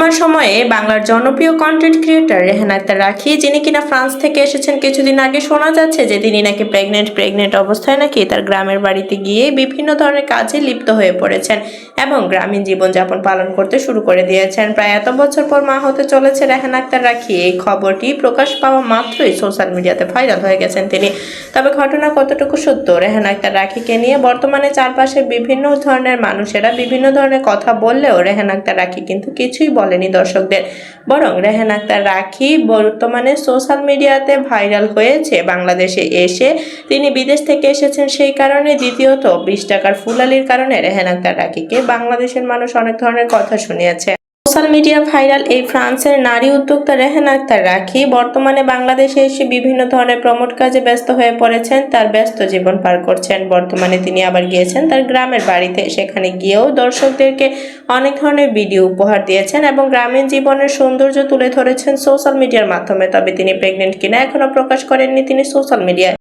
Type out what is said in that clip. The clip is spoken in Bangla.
বর্তমান সময়ে বাংলার জনপ্রিয় কন্টেন্ট ক্রিয়েটর রেহান আক্তার রাখি, যিনি কিনা ফ্রান্স থেকে এসেছেন। কিছুদিন আগে শোনা যাচ্ছে যে তিনি নাকি প্রেগনেন্ট অবস্থায় নাকি তার গ্রামের বাড়িতে গিয়ে বিভিন্ন ধরনের কাজে লিপ্ত হয়ে পড়েছেন এবং গ্রামীণ জীবনযাপন পালন করতে শুরু করে দিয়েছেন। প্রায় এত বছর পর মা হতে চলেছে রেহান আক্তার রাখি। এই খবরটি প্রকাশ পাওয়া মাত্রই সোশ্যাল মিডিয়াতে ভাইরাল হয়ে গেছেন তিনি। তবে ঘটনা কতটুকু সত্য, রেহান আক্তার রাখিকে নিয়ে বর্তমানে চারপাশে বিভিন্ন ধরনের মানুষেরা বিভিন্ন ধরনের কথা বললেও রেহান আক্তার রাখি কিন্তু কিছুই বলেনি দর্শকদের। বরং রেহান আক্তার রাখি বর্তমানে সোশ্যাল মিডিয়াতে ভাইরাল হয়েছে বাংলাদেশে এসে। তিনি বিদেশ থেকে এসেছেন সেই কারণে, দ্বিতীয়ত 20 টাকার ফুলালির কারণে রেহান আক্তার রাখিকে বাংলাদেশের মানুষ অনেক ধরনের কথা শুনিয়েছে। সোশ্যাল মিডিয়া ভাইরাল এই ফ্রান্সের নারী উদ্যোক্তা রেহান আক্তার রাখি বর্তমানে বাংলাদেশে এসে বিভিন্ন ধরনের প্রমোট কাজে ব্যস্ত হয়ে পড়েছেন, তার ব্যস্ত জীবন পার করছেন। বর্তমানে তিনি আবার গিয়েছেন তার গ্রামের বাড়িতে, সেখানে গিয়েও দর্শকদেরকে অনেক ধরনের ভিডিও উপহার দিয়েছেন এবং গ্রামীণ জীবনের সৌন্দর্য তুলে ধরেছেন সোশ্যাল মিডিয়ার মাধ্যমে। তবে তিনি প্রেগনেন্ট কিনা এখনো প্রকাশ করেননি তিনি সোশ্যাল মিডিয়ায়।